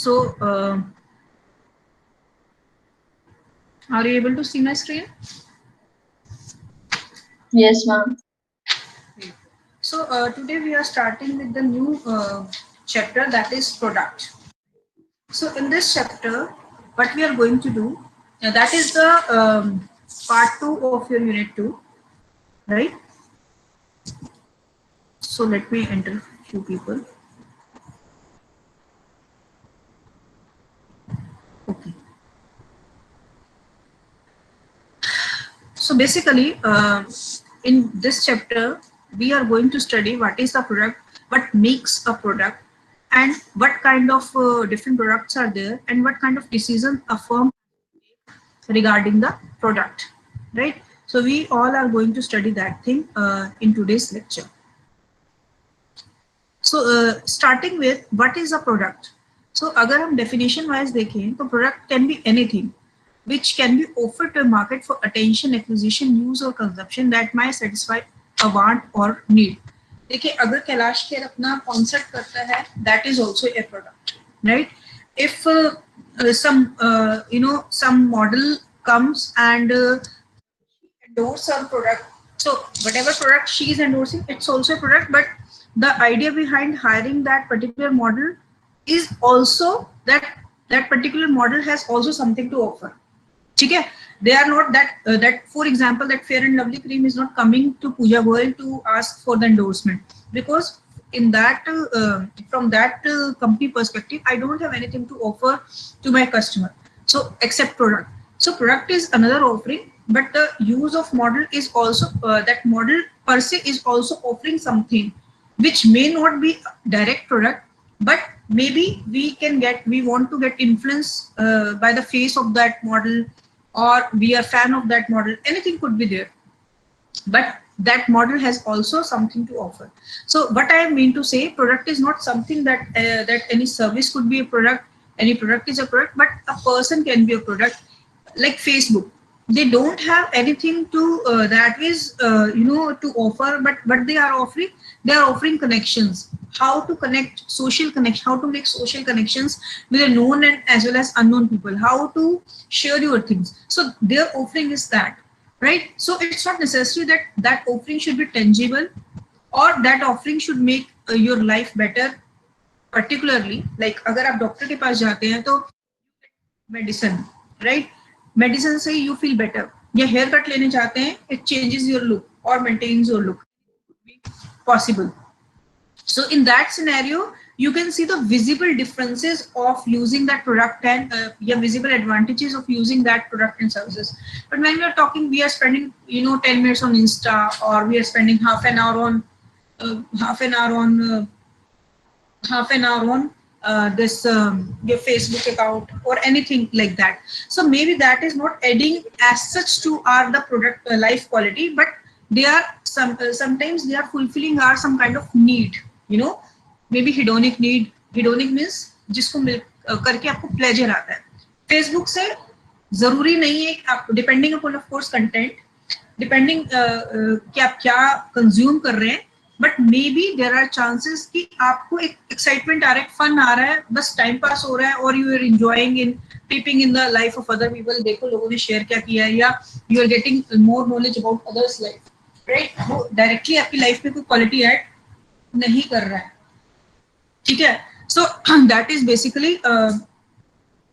So are you able to see my screen? Yes, ma'am. So today we are starting with the new chapter, that is product. So in this chapter, what we are going to do, that is the part 2 of your unit 2, right? So let me enter few people. Okay. So basically, in this chapter, we are going to study what is the product, what makes a product, and what kind of different products are there, and what kind of decision a firm regarding the product, right? So we all are going to study that thing in today's lecture. So starting with what is a product. So अगर हम definition wise देखें तो product can be anything which can be offered to a market for attention, acquisition, use or consumption that might satisfy a want or need. देखिए अगर कैलाश खेर अपना concept करता है, that is also a product, right? If some model comes and endorse her product. So whatever product she is endorsing, it's also a product. But the idea behind hiring that particular model is also that that particular model has also something to offer. Okay, they are not that for example that Fair and Lovely cream is not coming to Pooja Goyal to ask for the endorsement, because in that from that company perspective, I don't have anything to offer to my customer, so except product. So product is another offering, but the use of model is also that model per se is also offering something which may not be direct product, but maybe we want to get influence by the face of that model, or we are fan of that model, anything could be there, but that model has also something to offer. So what I mean to say, product is not something that that any service could be a product, any product is a product, but a person can be a product. Like Facebook, they don't have anything to that is to offer, but what they are offering connections, how to connect social connection, how to make social connections with a known and as well as unknown people, how to share your things. So their offering is that, right? So it's not necessary that that offering should be tangible, or that offering should make your life better. Particularly like अगर आप doctor के पास जाते हैं तो medicine, right? Medicine से you feel better, या haircut लेने चाहते हैं, इट चेंजेस योर लुक और maintains your look, possible. So in that scenario, you can see the visible differences of using that product and visible advantages of using that product and services. But when we are talking, we are spending 10 minutes on Insta, or we are spending half an hour on this your Facebook account or anything like that. So maybe that is not adding as such to our the product life quality, but they are sometimes they are fulfilling our some kind of need, maybe hedonic need. Hedonic means जिसको मिल करके आपको pleasure आता है. Facebook से जरूरी नहीं है, आप depending upon of course content, depending कि आप क्या कंज्यूम कर रहे हैं, but maybe there are chances कि आपको एक एक्साइटमेंट आ रहा है, फन आ रहा है, बस टाइम पास हो रहा है, और you are enjoying in tipping in the life of other people. देखो लोगों ने शेयर क्या किया है, या you are getting more knowledge about others life, right? वो डायरेक्टली आपकी लाइफ में कोई क्वालिटी ऐड नहीं कर रहा है, ठीक है? So that is basically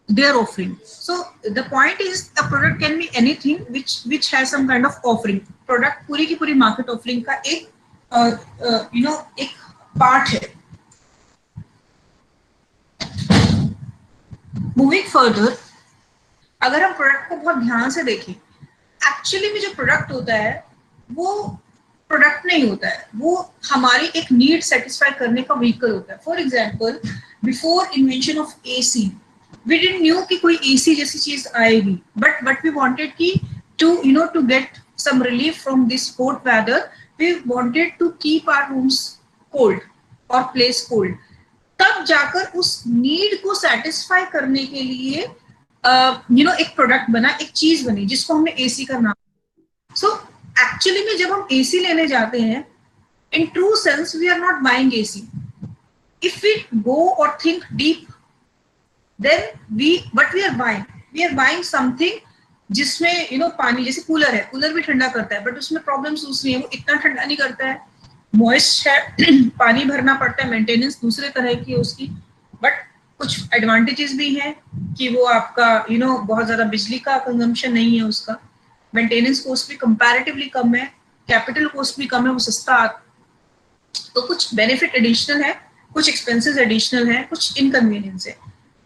their offering. So the point is a product can be anything which has some kind of offering. Product पूरी की पूरी market offering का एक एक पार्ट है. मूविंग फर्दर, अगर हम प्रोडक्ट को बहुत ध्यान से देखें, एक्चुअली में जो प्रोडक्ट होता है वो प्रोडक्ट नहीं होता है, वो हमारी एक नीड सेटिस्फाई करने का व्हीकल होता है. For example, before invention of AC, we didn't knew कि कोई AC जैसी चीज आएगी, but we wanted कि to get some relief from this hot weather, we wanted to keep our rooms cold or place cold. तब जाकर उस need को सेटिस्फाई करने के लिए एक प्रोडक्ट बना, एक चीज बनी जिसको हमने AC का नाम. सो एक्चुअली में जब हम AC लेने जाते हैं, in true sense we are not buying AC. If we go or think deep, then what we are buying something जिसमें पानी, जैसे कूलर है, कूलर भी ठंडा करता है बट उसमें प्रॉब्लम्स दूसरी है, वो इतना ठंडा नहीं करता है, मॉइस्ट है, पानी भरना पड़ता है, मेंटेनेंस दूसरे तरह की है उसकी, बट कुछ एडवांटेजेस भी हैं कि वो आपका बहुत ज्यादा बिजली का कंजम्पशन नहीं है, उसका मेंटेनेंस कॉस्ट भी कंपैरेटिवली कम है, कैपिटल कॉस्ट भी कम है, वो सस्ता। तो कुछ बेनिफिट एडिशनल है, कुछ एक्सपेंसेस एडिशनल है, कुछ इनकन्वीनियंस है।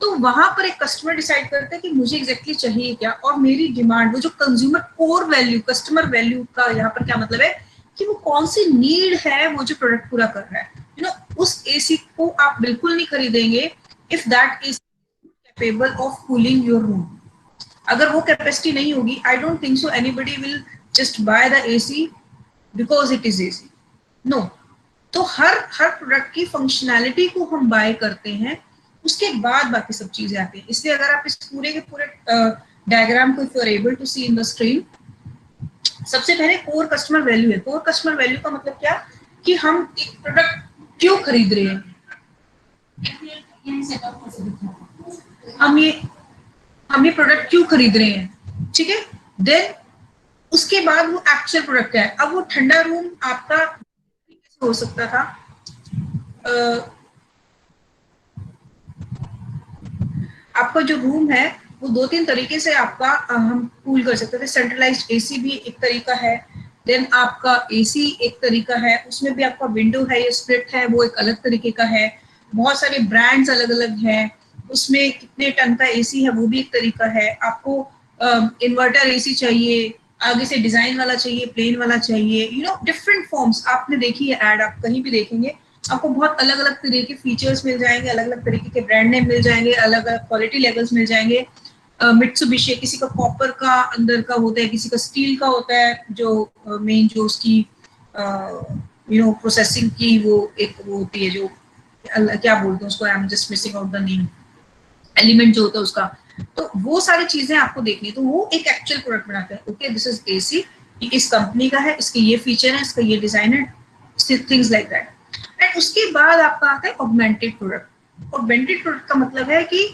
तो वहां पर एक कस्टमर डिसाइड करता है कि मुझे एग्जैक्टली चाहिए क्या, और मेरी डिमांड, वो जो consumer core value, customer value का यहाँ पर क्या मतलब है कि वो कौन सी नीड है वो जो प्रोडक्ट पूरा कर रहा है। उस एसी को आप बिल्कुल नहीं खरीदेंगे if that is capable of cooling your room. अगर वो कैपेसिटी नहीं होगी, I don't think so anybody will just buy the AC because it is AC, no. तो हर प्रोडक्ट की फंक्शनैलिटी को हम बाय करते हैं, उसके बाद बाकी सब चीजें आती हैं। इसलिए अगर आप इस पूरे के पूरे डायग्राम को if you are able to see in the screen, सबसे पहले कोर कस्टमर वैल्यू है। कोर कस्टमर वैल्यू का मतलब क्या कि हम एक प्रोडक्ट क्यों खरीद रहे हैं, हम ये प्रोडक्ट क्यों खरीद रहे हैं, ठीक है। देन उसके बाद वो एक्चुअल प्रोडक्ट है। अब वो ठंडा रूम आपका हो सकता था, आपका जो रूम है वो 2-3 तरीके से आपका हम कूल कर सकते थे। सेंट्रलाइज्ड एसी भी एक तरीका है, देन आपका एसी एक तरीका है, उसमें भी आपका विंडो है या स्प्लिट है, वो एक अलग तरीके का है। बहुत सारे ब्रांड्स अलग अलग हैं, उसमें कितने टन का एसी है वो भी एक तरीका है। आपको इन्वर्टर एसी चाहिए, आगे से डिजाइन वाला चाहिए, प्लेन वाला चाहिए, डिफरेंट फॉर्म्स। आपने देखी है एड, आप कहीं भी देखेंगे आपको बहुत अलग अलग तरह के फीचर्स मिल जाएंगे, अलग अलग तरीके के ब्रांड नेम मिल जाएंगे, अलग अलग क्वालिटी लेवल्स मिल जाएंगे। मित्सुबिशी किसी का कॉपर का अंदर का होता है, किसी का स्टील का होता है, जो मेन जो उसकी प्रोसेसिंग की वो एक वो होती है, जो क्या बोलते हैं उसको, I am just missing out the name, element जो होता है उसका। तो वो सारी चीजें आपको देखनी है, तो वो एक एक्चुअल प्रोडक्ट बनाता है। ओके, दिस इज एसी, इस कंपनी का है, इसके ये फीचर है, इसका ये डिजाइन है, थिंग्स लाइक दैट। एंड उसके बाद आपका आता है ऑगमेंटेड प्रोडक्ट। ऑगमेंटेड प्रोडक्ट का मतलब है कि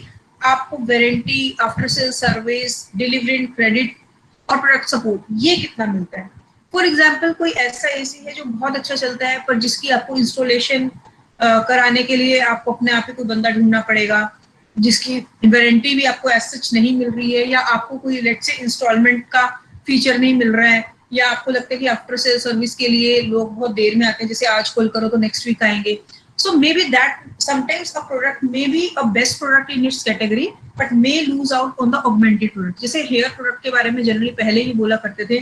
आपको warranty, after sale service, delivery credit और प्रोडक्ट सपोर्ट, ये कितना मिलता है। फॉर एग्जाम्पल, कोई ऐसा एसी है जो बहुत अच्छा चलता है पर जिसकी आपको इंस्टॉलेशन कराने के लिए आपको अपने आप ही कोई बंदा ढूंढना पड़ेगा, जिसकी वारंटी भी आपको एज सच नहीं मिल रही है, या आपको कोई लेट से इंस्टॉलमेंट का फीचर नहीं मिल रहा है, या आपको लगता है कि आफ्टर सेल सर्विस के लिए लोग बहुत देर में आते हैं, जैसे आज कॉल करो तो नेक्स्ट वीक आएंगे। So may be that sometimes a product may be a best product in its category but may lose out on the augmented product. जैसे हेयर प्रोडक्ट के बारे में जनरली पहले ही बोला करते थे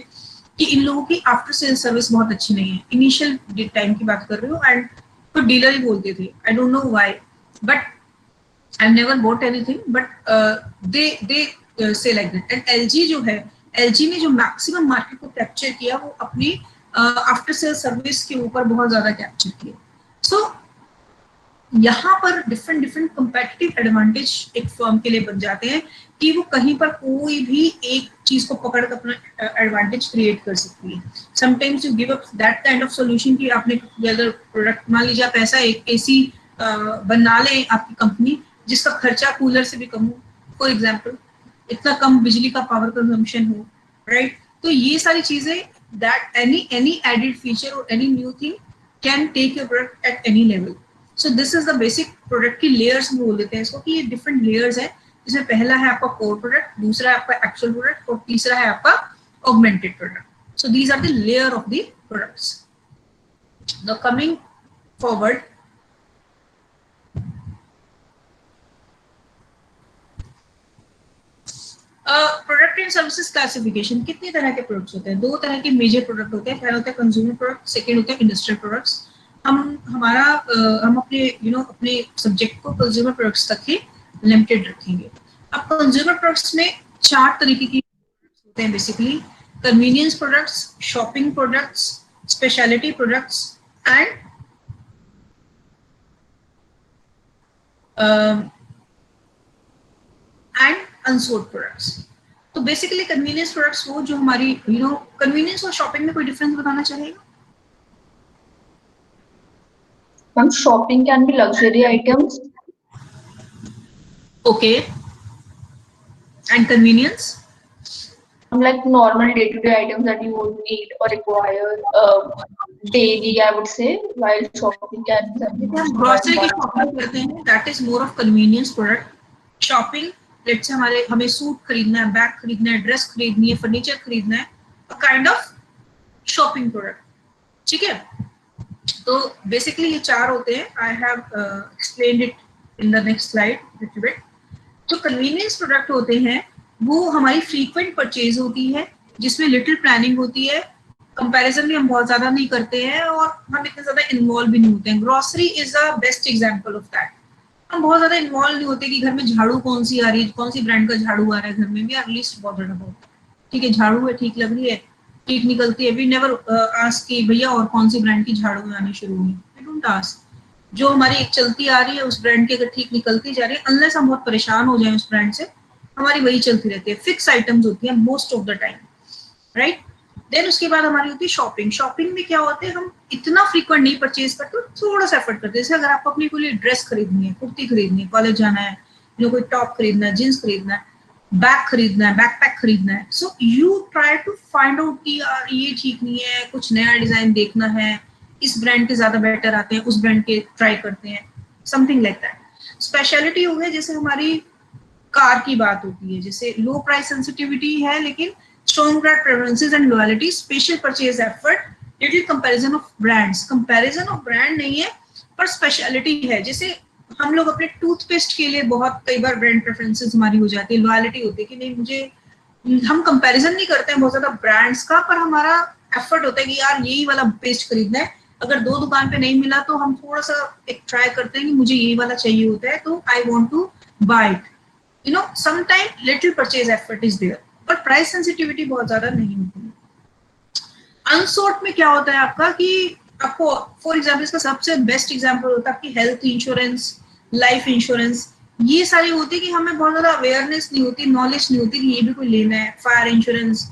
कि इन लोगों की आफ्टर सेल सर्विस बहुत अच्छी नहीं है, इनिशियल टाइम की बात कर रही हूँ, एंड तो डीलर ही बोलते थे, I don't know why, but I've never bought anything, but they say like that. And LG जो है, LG ने जो मैक्सिमम मार्केट को कैप्चर किया वो अपनी आफ्टर सेल सर्विस के ऊपर बहुत ज्यादा कैप्चर किया। सो यहाँ पर डिफरेंट डिफरेंट कंपेटिटिव एडवांटेज एक फर्म के लिए बन जाते हैं कि वो कहीं पर कोई भी एक चीज को पकड़ कर अपना एडवांटेज क्रिएट कर सकती है। Sometimes you give up that kind of solution कि आपने प्रोडक्ट, मान लीजिए आप ऐसा एक एसी बना लें आपकी कंपनी जिसका खर्चा कूलर से भी कम हो, फॉर एग्जाम्पल इतना कम बिजली का पावर कंजम्पशन हो, राइट। तो ये सारी चीजें, दैट एनी एडेड फीचर और any new thing can take your product at any level. So this is the basic product की लेयर्स बोल देते हैं इसको, कि ये डिफरेंट लेयर्स है, जिसमें पहला है आपका कोर प्रोडक्ट, दूसरा है आपका एक्चुअल प्रोडक्ट और तीसरा है आपका augmented product. So these are the layer of the products. Now coming forward, product and services classification. कितने तरह के प्रोडक्ट्स होते हैं? 2 तरह के मेजर प्रोडक्ट होते हैं। पहला होता है कंज्यूमर प्रोडक्ट, सेकंड होता है इंडस्ट्रियल प्रोडक्ट्स। हम अपने अपने सब्जेक्ट को कंज्यूमर प्रोडक्ट्स तक ही लिमिटेड रखेंगे। अब कंज्यूमर प्रोडक्ट्स में 4 तरीके की होते हैं basically: convenience products, shopping products, speciality products and unsold products. तो बेसिकली कन्वीनियंस प्रोडक्ट्स वो जो हमारी कन्वीनियंस और शॉपिंग में कोई डिफरेंस बताना चाहेगा? Ma'am, shopping can be luxury items. Okay. And convenience? Like normal day-to-day items that you would need or require daily, I would say, while shopping can be something which is required grocery की once. Shopping करते हैं, that is more of convenience product shopping. Let's say हमें suit खरीदना है, bag खरीदना है, dress खरीदनी है, फर्नीचर खरीदना है, a kind of shopping product. ठीक है, तो बेसिकली ये चार होते हैं. I have explained it in the next slide little bit. जो कन्वीनियंस प्रोडक्ट होते हैं वो हमारी फ्रीक्वेंट परचेज होती है, जिसमें लिटिल प्लानिंग होती है, कंपैरिजन भी हम बहुत ज्यादा नहीं करते हैं और हम इतने ज्यादा इन्वॉल्व भी नहीं होते हैं. Grocery is a best example of that. हम बहुत ज्यादा इन्वॉल्व नहीं होते कि घर में झाड़ू कौन सी आ रही है, कौन सी ब्रांड का झाड़ू आ रहा है घर में. We are least bothered about. ठीक है, झाड़ू है, ठीक लग रही है, ठीक निकलती है. वी नेवर आस्क कि भैया और कौन सी ब्रांड की झाड़ू आनी शुरू हुई. We don't ask. जो हमारी एक चलती आ रही है उस ब्रांड की अगर ठीक निकलती जा रही है, अनलेस हम बहुत परेशान हो जाए उस ब्रांड से, हमारी वही चलती रहती है. फिक्स आइटम्स होती है most of the time, right. Then उसके बाद हमारी होती है शॉपिंग. शॉपिंग में क्या होता है, हम इतना फ्रीक्वेंट नहीं परचेज करते, थोड़ा सा एफर्ट करते हैं. जैसे अगर आपको अपने को लिए ड्रेस खरीदनी है, कुर्ती खरीदनी है, कॉलेज जाना है, जो कोई टॉप खरीदना है, जींस खरीदना है, बैग खरीदना है, बैकपैक खरीदना है, so you try to find out कि यार ये ठीक नहीं है, कुछ नया डिजाइन देखना है, इस ब्रांड के ज्यादा बेटर आते हैं, उस ब्रांड के ट्राई करते हैं, समथिंग लाइक दैट. स्पेशलिटी हो गई, जैसे हमारी कार की बात होती है, जैसे लो प्राइस सेंसिटिविटी है लेकिन strong brand preferences and loyalty, special purchase effort, little comparison of brands. Comparison of brand नहीं है पर स्पेशलिटी है. जैसे हम लोग अपने टूथपेस्ट के लिए बहुत कई बार ब्रांड प्रेफरेंसेस हमारी हो जाती है, लॉयल्टी होती है कि नहीं मुझे, हम कंपैरिजन नहीं करते हैं बहुत ज्यादा ब्रांड्स का, पर हमारा एफर्ट होता है कि यार यही वाला पेस्ट खरीदना है. अगर दो दुकान पे नहीं मिला तो हम थोड़ा सा एक ट्राई करते हैं कि मुझे यही वाला चाहिए होता है, तो I want to buy it. You know, sometime little purchase effort is there, पर प्राइस सेंसिटिविटी बहुत ज्यादा नहीं होती है. अनसॉर्ट में क्या होता है आपका कि आपको फॉर एग्जाम्पल, इसका सबसे बेस्ट एग्जाम्पल होता है आपकी हेल्थ इंश्योरेंस, लाइफ इंश्योरेंस. ये सारी होती है कि हमें बहुत ज्यादा अवेयरनेस नहीं होती, नॉलेज नहीं होती कि ये भी कोई लेना है. फायर इंश्योरेंस,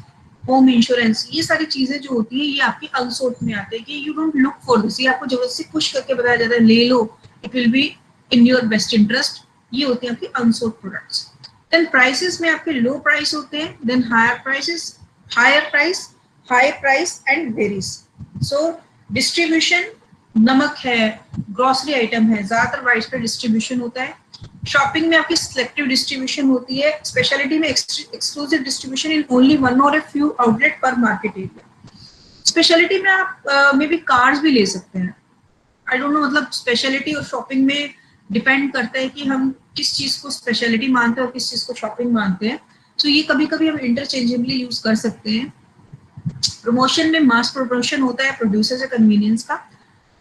होम इंश्योरेंस, ये सारी चीजें जो होती है ये आपकी अनसॉर्ट में आते हैं कि you don't look for this. ये आपको जबरदस्ती पुश करके बताया जाता है ले लो, it will be in your best interest. ये होती है आपकी अनसॉर्ट प्रोडक्ट्स. देन प्राइसेस में आपके लो प्राइस होते हैं, then higher prices, higher price, high price and varies. So distribution, नमक है, ग्रोसरी आइटम है, ज्यादातर वाइड स्प्रेड डिस्ट्रीब्यूशन होता है. शॉपिंग में आपकी सिलेक्टिव डिस्ट्रीब्यूशन होती है. स्पेशलिटी में exclusive distribution in only one और ए फ्यू आउटलेट पर मार्केट एरिया. स्पेशलिटी में आप मे बी कार्ड्स भी ले सकते हैं. आई डोंट नो, मतलब स्पेशलिटी और शॉपिंग में डिपेंड करता है कि हम किस चीज को स्पेशलिटी मानते हैं और किस चीज को शॉपिंग मानते हैं. तो ये कभी कभी हम इंटरचेंजेबली यूज कर सकते हैं. प्रमोशन में मास प्रमोशन होता है प्रोड्यूसर से कन्वीनियंस का.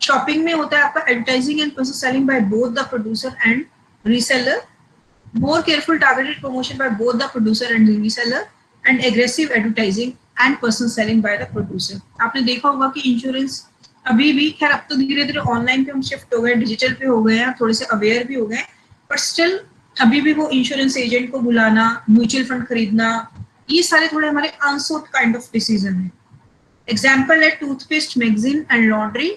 शॉपिंग में होता है आपका advertising and person selling by both the producer and reseller. More careful targeted promotion by both the producer and reseller and aggressive advertising and person selling by the producer. आपने देखा होगा कि insurance अभी भी, खैर अब तो धीरे धीरे ऑनलाइन पे हम शिफ्ट हो गए, डिजिटल पे हो गए हैं, थोड़े से अवेयर भी हो गए, बट स्टिल अभी भी वो इंश्योरेंस एजेंट को बुलाना, म्यूचुअल फंड खरीदना, ये सारे थोड़े हमारे अनसॉर्ट काइंड ऑफ डिसीजन है. एग्जाम्पल है toothpaste, magazine and laundry.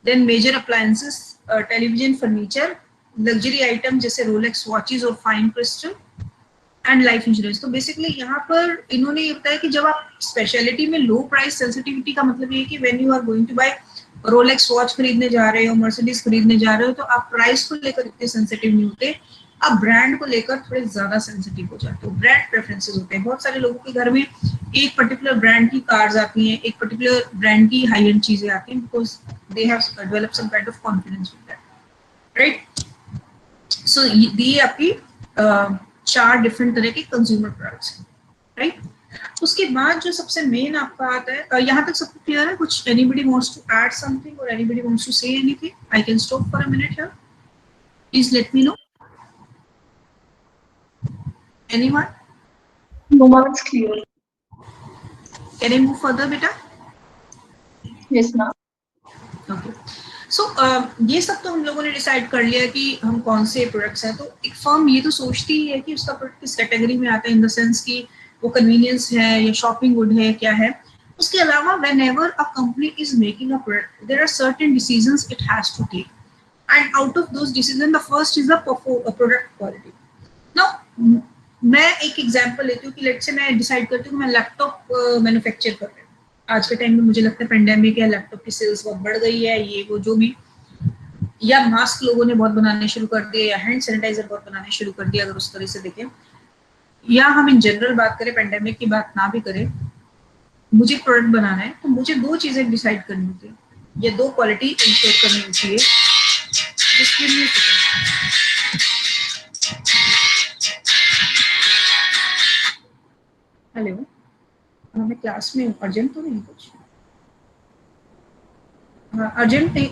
Then major appliances, television, furniture, luxury item जैसे रोलेक्स वॉचेस और fine crystal, and life insurance. तो बेसिकली यहाँ पर इन्होंने ये बताया कि जब आप स्पेशलिटी में लो प्राइस सेंसिटिविटी का मतलब ये है कि when you are going to buy Rolex watch खरीदने जा रहे हो, मर्सिडीज खरीदने जा रहे हो, तो आप प्राइस को लेकर इतने सेंसिटिव नहीं होते, आप ब्रांड को लेकर थोड़े ज्यादा सेंसिटिव हो जाते हो. ब्रांड प्रेफरेंसेस होते हैं. बहुत सारे लोगों के घर में एक पर्टिकुलर ब्रांड की कार्स आती हैं, एक पर्टिकुलर ब्रांड की हाई एंड चीजें आती हैं, because they have developed some kind of confidence with that, right. So ये आपकी चार डिफरेंट तरह के कंज्यूमर प्रोडक्ट्स हैं, राइट. उसके बाद जो सबसे मेन आपका आता है, यहाँ तक सबको क्लियर है? कुछ anybody wants to add something or anybody wants to say anything? I can stop for a minute here, please let me know. Anyone? No, ma'am, it's clear. Can I move further बेटा? Yes, ma'am. Okay. So ये सब तो हम लोगों ने decide कर लिया कि हम कौन से प्रोडक्ट्स हैं. तो एक फर्म ये तो सोचती ही है कि उसका प्रोडक्ट किस कैटेगरी में आता है, इन द सेंस कि वो कन्वीनियंस है या शॉपिंग गुड है, क्या है. उसके अलावा whenever a company is making a product, there are certain decisions it has to take, and out of those decisions the first is the product quality. Now मैं एक एग्जांपल लेती हूँ कि लेट्स से मैं डिसाइड करती हूँ कि मैं लैपटॉप मैन्युफैक्चर कर रही हूँ। आज के टाइम में मुझे लगता है पेंडेमिक है, लैपटॉप की सेल्स बहुत बढ़ गई है, ये वो जो भी, या मास्क लोगों ने बहुत बनाने शुरू कर दिए, या हैंड सैनिटाइजर बहुत बनाने शुरू कर दिया, अगर उस तरह से देखें, या हम इन जनरल बात करें, पेंडेमिक की बात ना भी करें, मुझे प्रोडक्ट बनाना है तो मुझे दो चीजें डिसाइड करनी होती है, ये दो क्वालिटी इंश्योर करनी होती है। हेलो, मैं क्लास में हूँ, अर्जेंट तो नहीं कुछ? हाँ, अर्जेंट नहीं।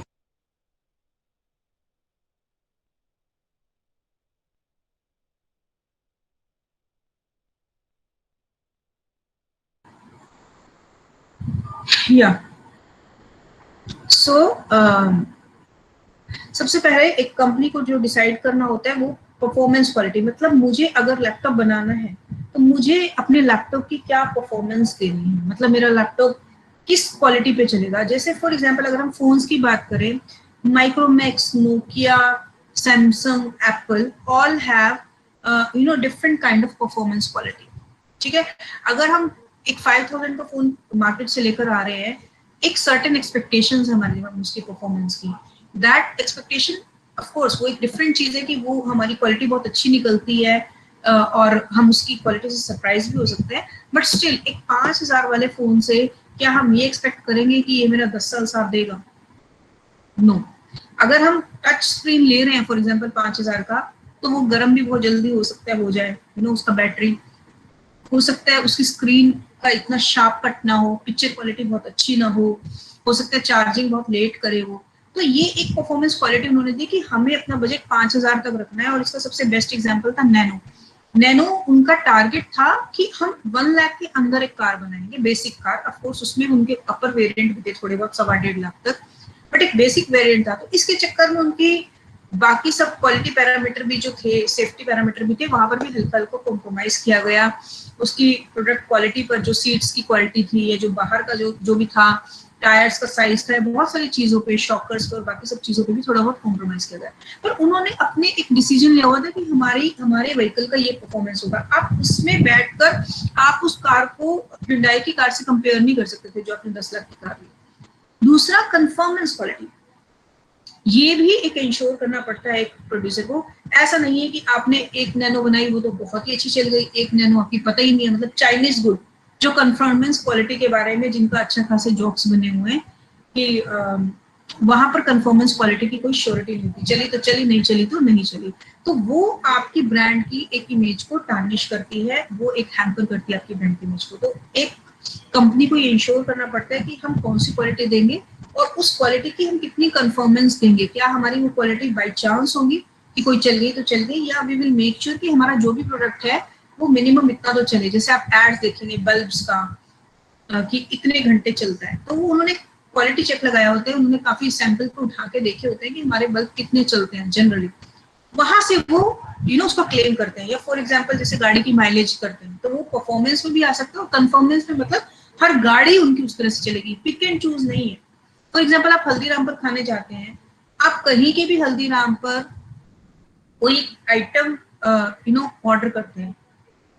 या सो सबसे पहले एक कंपनी को जो डिसाइड करना होता है वो परफॉर्मेंस क्वालिटी, मतलब मुझे अगर लैपटॉप बनाना है तो मुझे अपने लैपटॉप की क्या परफॉर्मेंस देनी है, मतलब मेरा लैपटॉप किस क्वालिटी पे चलेगा। जैसे फॉर एग्जांपल अगर हम फोन्स की बात करें, Micromax, Nokia, Samsung, Apple, all have different kind of performance quality. ठीक है, अगर हम एक 5000 का फोन मार्केट से लेकर आ रहे हैं, एक सर्टेन एक्सपेक्टेशंस हमारे उसकी परफॉर्मेंस की, दैट एक्सपेक्टेशन ऑफ कोर्स वो एक डिफरेंट चीज है कि वो हमारी क्वालिटी बहुत अच्छी निकलती है और हम उसकी क्वालिटी से सरप्राइज भी हो सकते हैं, बट स्टिल एक 5000 वाले फोन से क्या हम ये एक्सपेक्ट करेंगे कि ये मेरा 10 साल साथ देगा? नो। अगर हम टच स्क्रीन ले रहे हैं फॉर एग्जाम्पल 5000 का, तो वो गर्म भी बहुत जल्दी हो सकता है, हो जाए, उसका बैटरी, हो सकता है उसकी स्क्रीन का इतना शार्प कट ना हो, पिक्चर क्वालिटी बहुत अच्छी ना हो सकता है चार्जिंग बहुत लेट करे वो। तो ये एक परफॉर्मेंस क्वालिटी उन्होंने दी कि हमें अपना बजट 5000 तक रखना है। और इसका सबसे बेस्ट एग्जांपल था नैनो। नैनो उनका टारगेट था कि हम 1 लाख के अंदर एक कार बनाएंगे, बेसिक कार, ऑफ कोर्स उसमें उनके अपर वेरिएंट भी थे थोड़े बहुत, 1.5 लाख तक, बट एक बेसिक वेरिएंट था। तो इसके चक्कर में उनकी बाकी सब क्वालिटी पैरामीटर भी जो थे, सेफ्टी पैरामीटर भी थे, वहां पर भी हल्का हल्का कॉम्प्रोमाइज किया गया। उसकी प्रोडक्ट क्वालिटी पर, जो सीट्स की क्वालिटी थी, या जो बाहर का जो भी था, टायर्स का साइज था, बहुत सारी चीजों पे, शॉकर्स पर, बाकी सब चीजों पे भी थोड़ा बहुत कॉम्प्रोमाइज किया गया। पर उन्होंने अपने एक डिसीजन लिया हुआ था कि हमारे व्हीकल का ये परफॉर्मेंस होगा। आप उसमें बैठकर आप उस कार को Hyundai की कार से कंपेयर नहीं कर सकते थे जो आपने 10 लाख की कार ली। दूसरा, कंफर्मेंस क्वालिटी, ये भी एक इंश्योर करना पड़ता है एक प्रोड्यूसर को। ऐसा नहीं है कि आपने एक नैनो बनाई, वो तो बहुत ही अच्छी चल गई, एक नैनो आपकी पता ही नहीं है, मतलब चाइनीज गुड, जो कन्फर्मेंस क्वालिटी के बारे में जिनका अच्छा खासे जोक्स बने हुए हैं कि वहां पर कन्फर्मेंस क्वालिटी की कोई श्योरिटी नहीं होती, चली तो चली, नहीं चली तो नहीं चली। तो वो आपकी ब्रांड की एक इमेज को टार्निश करती है, वो एक हैम्पर करती है आपकी ब्रांड की इमेज को। तो एक कंपनी को ये इंश्योर करना पड़ता है कि हम कौन सी क्वालिटी देंगे और उस क्वालिटी की हम कितनी कन्फर्मेंस देंगे। क्या हमारी वो क्वालिटी बाई चांस होगी कि कोई चल गई तो चल गई, या वी विल मेक श्योर कि हमारा जो भी प्रोडक्ट है वो मिनिमम इतना तो चले। जैसे आप एड्स देखेंगे बल्ब्स का कि इतने घंटे चलता है, तो वो उन्होंने क्वालिटी चेक लगाया होता है, उन्होंने काफी सैंपल को उठा के देखे होते हैं कि हमारे बल्ब कितने चलते हैं जनरली, वहां से वो उसको क्लेम करते हैं। या फॉर एग्जांपल जैसे गाड़ी की माइलेज करते हैं, तो वो परफॉर्मेंस में भी आ सकता है और कन्फर्मेंस में, मतलब हर गाड़ी उनकी उस तरह से चलेगी, पिक एंड चूज नहीं है। फॉर एग्जाम्पल आप हल्दीराम पर खाने जाते हैं, आप कहीं के भी हल्दीराम पर कोई आइटम ऑर्डर करते हैं,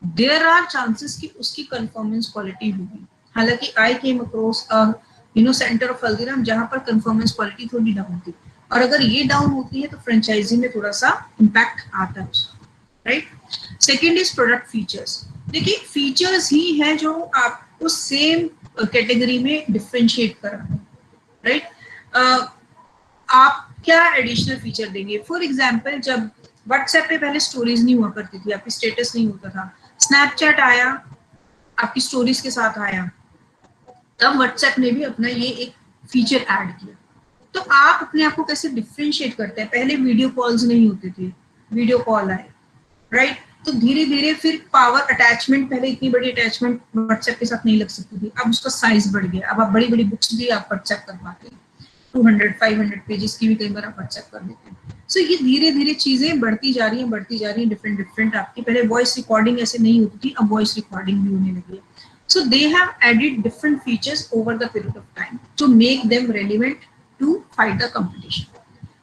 देयर आर चांसेस कि उसकी कंफर्मेंस क्वालिटी होगी। हालांकि I came across centre of Haldiram जहां पर कंफर्मेंस क्वालिटी थोड़ी डाउन थी, और अगर ये डाउन होती है तो फ्रेंचाइजी में थोड़ा सा इम्पैक्ट आता है, right. Second is product features. देखिए फीचर्स ही है जो आपको सेम कैटेगरी में डिफ्रेंशिएट कर रहा है, राइट। आप क्या एडिशनल फीचर देंगे? फॉर एग्जाम्पल जब व्हाट्सएप पे पहले स्टोरीज नहीं हुआ करती थी, आपकी स्टेटस नहीं होता था, स्नैपचैट आया, आपकी स्टोरीज के साथ आया, तब व्हाट्सएप ने भी अपना ये एक फीचर ऐड किया। तो आप अपने आप को कैसे डिफ्रेंशिएट करते हैं? पहले वीडियो कॉल्स नहीं होते थे, वीडियो कॉल आए, राइट। तो धीरे धीरे फिर पावर अटैचमेंट, पहले इतनी बड़ी अटैचमेंट व्हाट्सएप के साथ नहीं लग सकती थी, अब उसका साइज बढ़ गया, अब आप बड़ी बड़ी बुक्स भी आप व्हाट्सएप कर पाते हैं, 200-500 पेजेस की भी कई बार आप व्हाट्सएप कर देते हैं। सो ये धीरे धीरे चीजें बढ़ती जा रही हैं, डिफरेंट आपकी। पहले वॉइस रिकॉर्डिंग ऐसे नहीं होती थी, अब वॉइस रिकॉर्डिंग भी होने लगी है। So they have added different features over the period of time to make them relevant to fight the competition.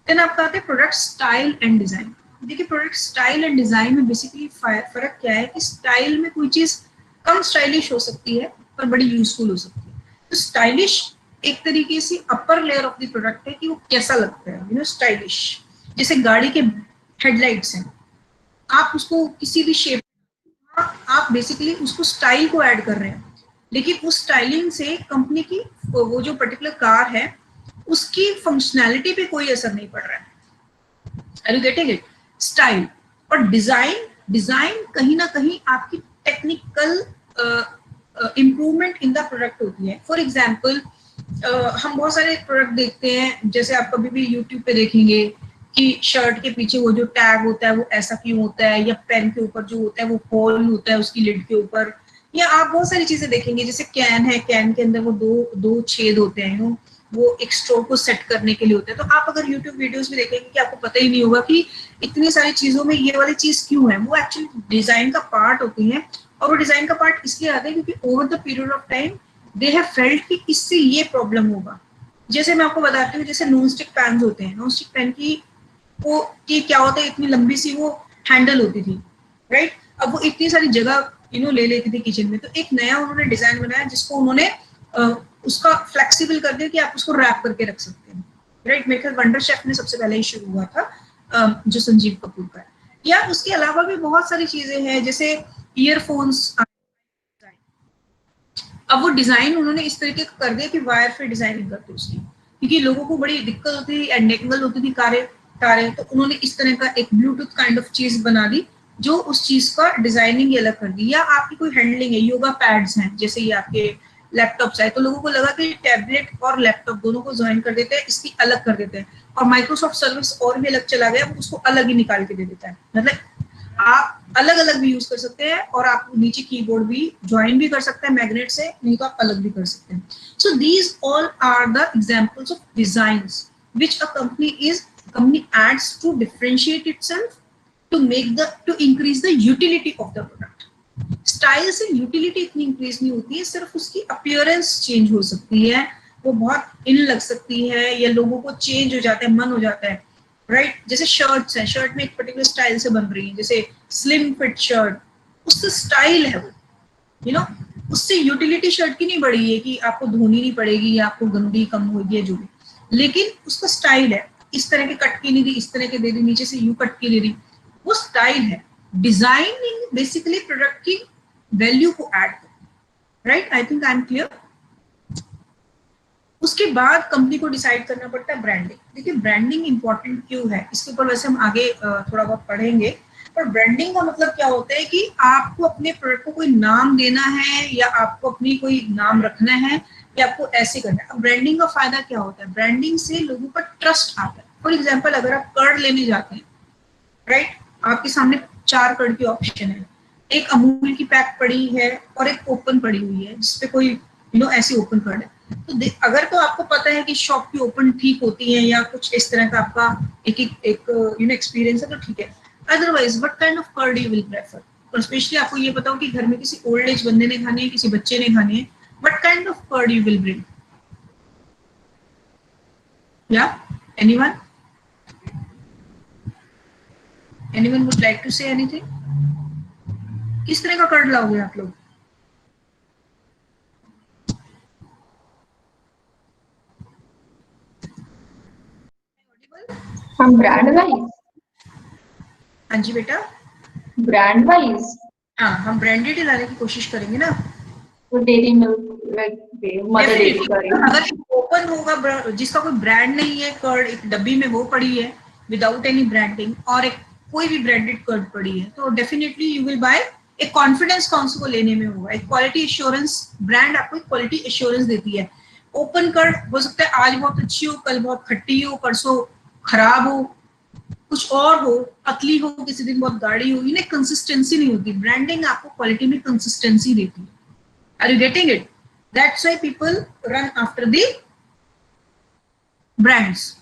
Then आपका आता है प्रोडक्ट स्टाइल एंड डिजाइन। देखिए प्रोडक्ट स्टाइल एंड डिजाइन में बेसिकली फर्क क्या है कि स्टाइल में कोई चीज कम स्टाइलिश हो सकती है पर बड़ी यूजफुल हो सकती है। तो स्टाइलिश एक तरीके से upper layer of the product है कि वो कैसा लगता है, स्टाइलिश। जैसे गाड़ी के हेडलाइट्स हैं, आप उसको किसी भी शेप, आप बेसिकली उसको स्टाइल को ऐड कर रहे हैं, लेकिन उस स्टाइलिंग से कंपनी की वो जो पर्टिकुलर कार है उसकी फंक्शनैलिटी पे कोई असर नहीं पड़ रहा है। Are you getting it? Style और डिजाइन, डिजाइन कहीं ना कहीं आपकी technical improvement in the product होती है। फॉर एग्जाम्पल हम बहुत सारे प्रोडक्ट देखते हैं, जैसे आप कभी भी यूट्यूब पे देखेंगे कि शर्ट के पीछे वो जो टैग होता है वो ऐसा क्यों होता है, या पेन के ऊपर जो होता है वो होल होता है उसकी लिड के ऊपर, या आप बहुत सारी चीजें देखेंगे जैसे कैन है, कैन के अंदर वो दो दो छेद होते हैं, वो एक स्ट्रोक को सेट करने के लिए होते हैं। तो आप अगर यूट्यूब वीडियोस में देखेंगे कि आपको पता ही नहीं होगा कि इतनी सारी चीजों में ये वाली चीज क्यों है। वो एक्चुअली डिजाइन का पार्ट होती है, और वो डिजाइन का पार्ट इसलिए आता है क्योंकि over the period of time they have felt कि इससे ये प्रॉब्लम होगा। जैसे मैं आपको बताती हूँ, जैसे नॉन स्टिक पैन होते हैं, नॉन स्टिक पैन की वो की क्या होता है, इतनी लंबी सी वो हैंडल होती थी, राइट। अब वो इतनी सारी जगह ले लेती थी किचन में, तो एक नया उन्होंने डिजाइन बनाया जिसको उन्होंने उसका फ्लेक्सिबल कर दिया कि आप उसको रैप करके रख सकते हैं, राइट। मेरे ख्याल वंडर शेफ में सबसे पहले ही शुरू हुआ था, जो संजीव कपूर का है। या उसके अलावा भी बहुत सारी चीजें हैं, जैसे ईयरफोन्स। अब वो डिजाइन उन्होंने इस तरीके का कर दिया कि वायर पे डिजाइनिंग करते उसकी, क्योंकि लोगों को बड़ी दिक्कत होती थी, एंडेंगल होती थी कारें कारें, तो उन्होंने इस तरह का एक ब्लूटूथ काइंड ऑफ चीज बना दी जो उस चीज का डिजाइनिंग ही अलग कर दी। या आपकी कोई हैंडलिंग है, योगा पैड्स हैं, जैसे ये आपके लैपटॉप्स है, तो लोगों को लगा कि टैबलेट और लैपटॉप दोनों को ज्वाइन कर देते हैं, इसकी अलग कर देते हैं, और माइक्रोसॉफ्ट सर्विस और भी अलग चला गया, उसको अलग ही निकाल के दे देता है। मतलब आप अलग अलग भी यूज कर सकते हैं, और आप नीचे कीबोर्ड भी ज्वाइन भी कर सकते हैं मैग्नेट से, नहीं तो आप अलग भी कर सकते हैं। So these all are the examples of designs which a company adds to differentiate itself, to increase the utility of the product. Style से यूटिलिटी इतनी इंक्रीज नहीं होती है, सिर्फ उसकी अपीयरेंस चेंज हो सकती है, वो बहुत इन लग सकती है, या लोगों को चेंज हो जाता है, मन हो जाता है, राइट। जैसे शर्ट्स हैं, शर्ट में एक पर्टिकुलर स्टाइल से बन रही है, जैसे स्लिम फिट शर्ट, उससे स्टाइल है वो, उससे यूटिलिटी शर्ट की नहीं बढ़ी है कि आपको धोनी नहीं पड़ेगी या आपको गंदी कम होगी या जो भी, लेकिन उसका स्टाइल है, इस तरह के कट की नहीं दी, इस तरह के दे दी, नीचे से यू कट की दे दी, वो स्टाइल है। डिजाइनिंग बेसिकली प्रोडक्ट की वैल्यू को ऐड कर, right. I think I am clear. उसके बाद कंपनी को डिसाइड करना पड़ता है ब्रांडिंग। देखिए ब्रांडिंग इंपॉर्टेंट क्यों है, इसके ऊपर वैसे हम आगे थोड़ा बहुत पढ़ेंगे, पर ब्रांडिंग का मतलब क्या होता है कि आपको अपने प्रोडक्ट को कोई नाम देना है, या आपको अपनी कोई नाम रखना है, या आपको ऐसे करना है। अब ब्रांडिंग का फायदा क्या होता है, ब्रांडिंग से लोगों का ट्रस्ट आता है। फॉर एग्जाम्पल अगर आप कर्ड लेने जाते हैं, राइट, आपके सामने 4 कर्ड की ऑप्शन है, एक अमूल की पैक पड़ी है और एक ओपन पड़ी हुई है जिसपे कोई ऐसी ओपन कर्ड है। तो अगर तो आपको पता है कि शॉप की ओपन ठीक होती है, या कुछ इस तरह का आपका एक एक्सपीरियंस है, तो ठीक है। Otherwise what kind of curd you will prefer, और स्पेशली आपको ये पता हो कि घर में किसी ओल्ड एज बंदे ने खाने हैं, किसी बच्चे ने खाने हैं, what kind of curd you will bring? या anyone would like to say anything? किस तरह का कर्ड लाओगे आप लोग? हम ब्रांड वाइज, हाँ जी बेटा, ब्रांड वाइज हाँ हम ब्रांडेड ही लाने की कोशिश करेंगे ना। तो डेयरी मिल्क, मदर डेयरी का अगर ओपन होगा, जिसका कोई ब्रांड नहीं है, कर्ड एक डब्बी में वो पड़ी है विदाउट एनी ब्रांडिंग, और एक कोई भी ब्रांडेड कर्ड पड़ी है, तो डेफिनेटली यू विल बाय। एक कॉन्फिडेंस कौन को लेने में होगा, एक क्वालिटी एश्योरेंस, ब्रांड आपको एक क्वालिटी एश्योरेंस देती है। ओपन कर्ड हो सकता है आज बहुत अच्छी हो, कल बहुत खट्टी हो, परसों खराब हो, कुछ और हो, पतली हो, किसी दिन बहुत गाढ़ी हो, इन्हें कंसिस्टेंसी नहीं होती। ब्रांडिंग आपको क्वालिटी में कंसिस्टेंसी देती है। Are you getting it? That's why people run after the brands,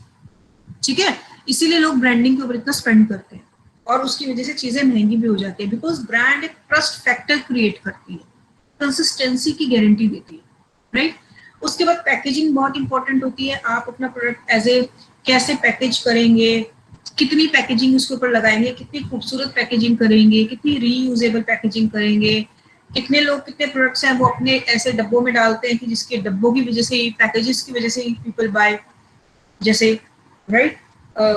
ठीक है। इसीलिए लोग ब्रांडिंग के ऊपर इतना स्पेंड करते हैं, और उसकी वजह से चीजें महंगी भी हो जाती है, बिकॉज ब्रांड एक ट्रस्ट फैक्टर क्रिएट करती है, कंसिस्टेंसी की गारंटी देती है, राइट। उसके बाद पैकेजिंग बहुत इंपॉर्टेंट होती है। आप अपना प्रोडक्ट एज ए कैसे पैकेज करेंगे, कितनी पैकेजिंग उसके ऊपर लगाएंगे, कितनी खूबसूरत पैकेजिंग करेंगे, कितनी रीयूजेबल पैकेजिंग करेंगे, कितने लोग कितने प्रोडक्ट्स हैं वो अपने ऐसे डब्बों में डालते हैं कि जिसके डब्बों की वजह से ही, पैकेजेस की वजह से ही पीपल बाय, जैसे राइट।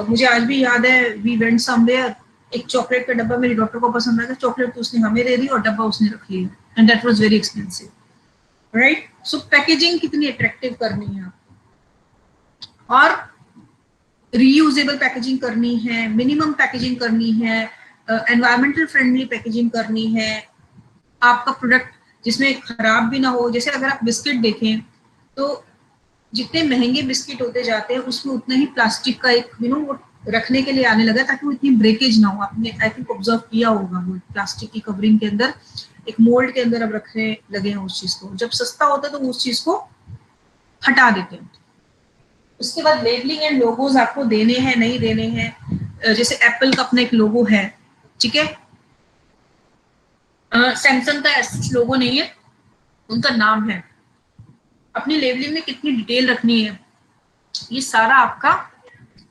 मुझे आज भी याद है, वी वेंट समवेयर, एक चॉकलेट का डब्बा मेरे डॉक्टर को पसंद आया, चॉकलेट तो उसने हमें दे दी और डब्बा उसने रख लिया, and that was very expensive, right. So packaging कितनी अट्रैक्टिव करनी है आपको, और रीयूजेबल पैकेजिंग करनी है, मिनिमम पैकेजिंग करनी है, एनवायरमेंटल फ्रेंडली पैकेजिंग करनी है, आपका प्रोडक्ट जिसमें खराब भी ना हो। जैसे अगर आप बिस्किट देखें तो जितने महंगे बिस्किट होते जाते हैं उसमें उतना ही प्लास्टिक का एक वो रखने के लिए आने लगा ताकि वो इतनी ब्रेकेज ना हो। आपने आई थिंक ऑब्जर्व किया होगा, वो प्लास्टिक की कवरिंग के अंदर एक मोल्ड के अंदर अब रखने लगे हैं उस चीज को। जब सस्ता होता है तो उस चीज को हटा देते हैं। उसके बाद लेबलिंग एंड लोगोज आपको देने हैं नहीं देने हैं। जैसे एप्पल का अपना एक लोगो है, ठीक है, सैमसंग का ऐसा लोगो नहीं है, उनका नाम है। अपनी लेबलिंग में कितनी डिटेल रखनी है, ये सारा आपका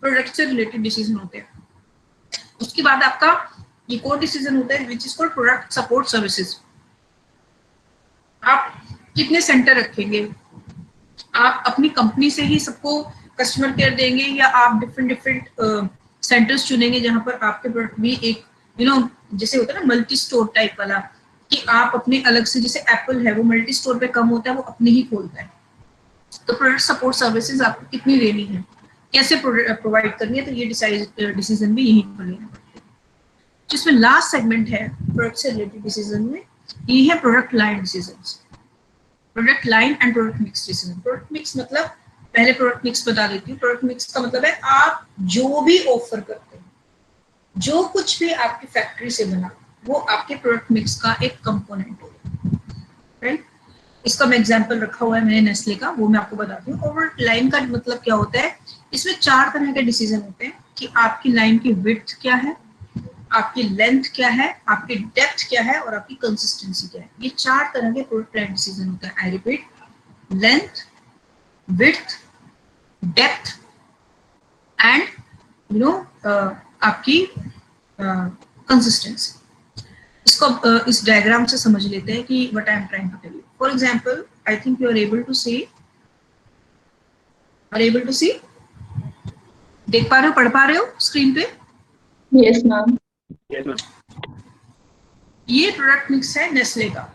प्रोडक्ट से रिलेटेड डिसीजन होते हैं। उसके बाद आपका ये कोर डिसीजन होता है which is called product support services. आप कितने सेंटर रखेंगे, आप अपनी कंपनी से ही सबको कस्टमर केयर देंगे या आप डिफरेंट डिफरेंट सेंटर्स चुनेंगे जहां पर आपके प्रोडक्ट भी एक जैसे होता है ना मल्टी स्टोर टाइप वाला, कि आप अपने अलग से, जैसे एप्पल है वो मल्टी स्टोर पे कम होता है, वो अपने ही खोलता है। तो प्रोडक्ट सपोर्ट सर्विसेज आपको कितनी देनी है, कैसे प्रोवाइड करनी है, तो ये डिसीजन भी यहीं पर लेना पड़ता है। जिसमें लास्ट सेगमेंट है प्रोडक्ट से रिलेटेड डिसीजन में, ये है product line decision. Product line and product mix decision. Product mix मतलब, पहले प्रोडक्ट मिक्स बता देती हूँ। प्रोडक्ट मिक्स का मतलब है आप जो भी ऑफर करते हैं, जो कुछ भी आपकी फैक्ट्री से बना, वो आपके प्रोडक्ट मिक्स का एक कंपोनेंट होगा, राइट। इसका मैं एग्जांपल रखा हुआ है मैंने नेस्ले का, वो मैं आपको बताती हूँ। ओवर लाइन का मतलब क्या होता है, इसमें 4 तरह के डिसीजन होते हैं कि आपकी लाइन की विड्थ क्या है, आपकी लेंथ क्या है, आपकी डेप्थ क्या है, और आपकी कंसिस्टेंसी क्या है। ये 4 तरह के प्रोडक्ट लाइन डिसीजन होते हैं। I repeat, length, width, depth and आपकी कंसिस्टेंसी। इसको इस डायग्राम से समझ लेते हैं कि what I am trying to tell you. For example, I think you are able to see, देख पा रहे हो, पढ़ पा रहे हो स्क्रीन पे? Yes ma'am. ये प्रोडक्ट मिक्स है नेस्ले का।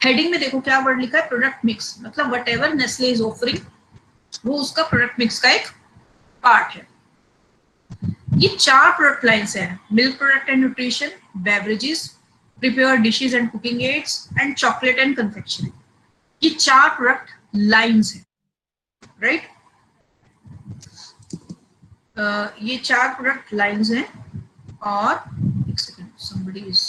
हेडिंग में देखो क्या वर्ड लिखा है, प्रोडक्ट मिक्स, मतलब व्हाटएवर नेस्ले इज ऑफरिंग वो उसका प्रोडक्ट मिक्स का एक पार्ट है। ये 4 प्रोडक्ट लाइंस हैं, milk product and nutrition, beverages, prepared dishes and cooking aids and chocolate and confectionery. ये 4 प्रोडक्ट लाइंस हैं, राइट। ये 4 प्रोडक्ट लाइंस हैं। और एक सेकंड, somebody is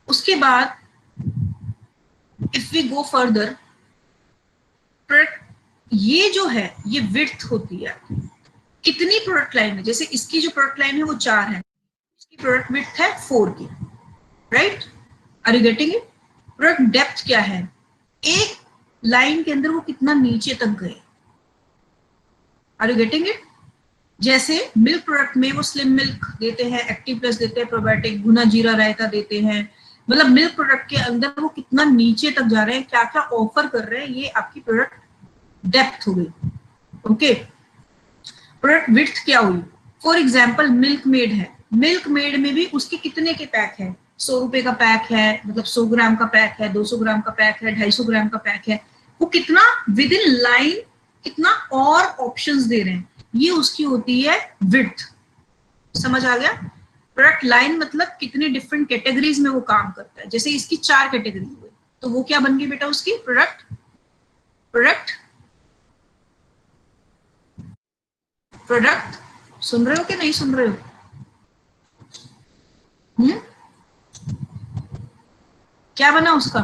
उसके बाद if we go further, product ये जो है ये विड्थ होती है। कितनी प्रोडक्ट लाइन है, जैसे इसकी जो प्रोडक्ट लाइन है वो 4 है, इसकी प्रोडक्ट विड्थ है 4 की, right. Are you getting it? Product depth क्या है, एक लाइन के अंदर वो कितना नीचे तक गए। Are you getting it? जैसे मिल्क प्रोडक्ट में वो स्लिम मिल्क देते हैं, एक्टिव प्लस देते हैं, प्रोबायोटिक, भुना जीरा रायता देते हैं। मतलब मिल्क प्रोडक्ट के अंदर वो कितना नीचे तक जा रहे हैं, क्या क्या ऑफर कर रहे हैं, ये आपकी प्रोडक्ट डेप्थ हो गई, ओके। प्रोडक्ट विड्थ क्या हुई, फॉर एग्जाम्पल मिल्क मेड है, मिल्क मेड में भी उसके कितने के पैक है, 100 रुपए का पैक है, मतलब 100 ग्राम का पैक है, 200 ग्राम का पैक है, 250 ग्राम का पैक है, वो कितना विद इन लाइन कितना और ऑप्शंस दे रहे हैं, ये उसकी होती है विड्थ। समझ आ गया? प्रोडक्ट लाइन मतलब कितने डिफरेंट कैटेगरीज में वो काम करता है। जैसे इसकी 4 कैटेगरी हुई, तो वो क्या बन गई बेटा उसकी प्रोडक्ट सुन रहे हो कि नहीं सुन रहे हो? क्या बना उसका,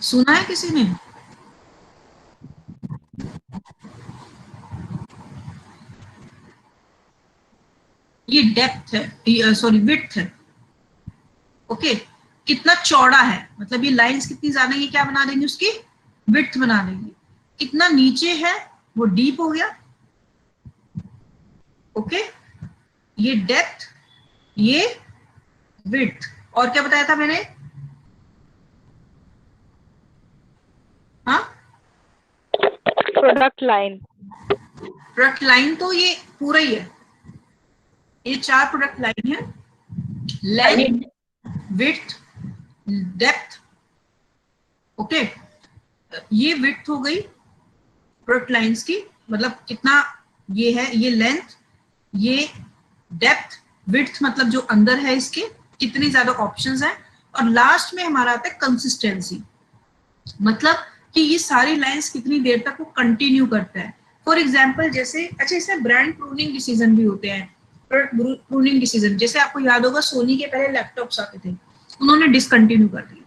सुना है किसी ने? ये डेप्थ है, सॉरी विड्थ है, ओके। कितना चौड़ा है, मतलब ये लाइंस कितनी ज्यादा, ये क्या बना देंगे, उसकी विड्थ बना देंगे। कितना नीचे है वो डीप हो गया, ओके, ये डेप्थ, ये विड्थ। और क्या बताया था मैंने, हाँ, प्रोडक्ट लाइन। प्रोडक्ट लाइन तो ये पूरा ही है, ये 4 प्रोडक्ट लाइन है, लेंथ, विड्थ, डेप्थ, ओके। ये विड्थ हो गई प्रोडक्ट लाइंस की, मतलब कितना ये है, ये लेंथ, ये डेप्थ, विड्थ मतलब जो अंदर है इसके कितनी ज्यादा ऑप्शंस हैं, और लास्ट में हमारा आता है कंसिस्टेंसी, मतलब कि ये सारी लाइंस कितनी देर तक वो कंटिन्यू करता है। फॉर एग्जाम्पल जैसे, अच्छा इसमें ब्रांड प्रूनिंग डिसीजन भी होते हैं, प्रूनिंग डिसीजन, जैसे आपको याद होगा सोनी के पहले लैपटॉप्स आते थे, उन्होंने डिसकंटिन्यू कर दिया।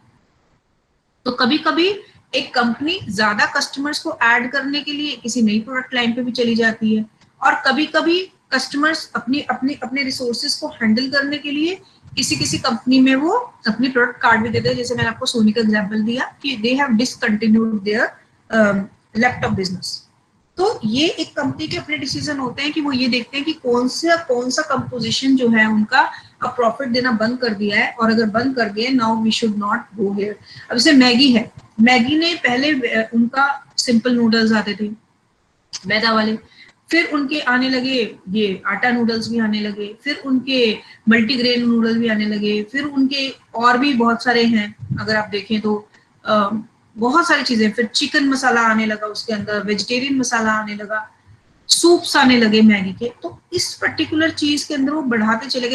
तो कभी कभी एक कंपनी ज्यादा कस्टमर्स को ऐड करने के लिए किसी नई प्रोडक्ट लाइन पे भी चली जाती है, और कभी कभी कस्टमर्स अपनी अपने अपने रिसोर्सेज को हैंडल करने के लिए किसी किसी कंपनी में वो अपनी प्रोडक्ट कार्ड भी देते हैं। जैसे मैंने आपको सोनी का एग्जांपल दिया कि they have discontinued their laptop business. तो ये एक कंपनी के अपने डिसीजन होते हैं कि वो ये देखते हैं कि कौन सा कंपोजिशन जो है उनका अब प्रॉफिट देना बंद कर दिया है, और अगर बंद कर दिया now we should not go here. अब जैसे मैगी है, मैगी ने पहले उनका सिंपल नूडल्स आते थे मैदा वाले, फिर उनके आने लगे ये आटा नूडल्स भी आने लगे, फिर उनके मल्टीग्रेन नूडल्स भी आने लगे, फिर उनके और भी बहुत सारे हैं अगर आप देखें तो बहुत सारी चीजें, फिर चिकन मसाला आने लगा, उसके अंदर वेजिटेरियन मसाला आने लगा, सूप्स आने लगे मैगी के। तो इस पर्टिकुलर चीज के अंदर वो बढ़ाते चले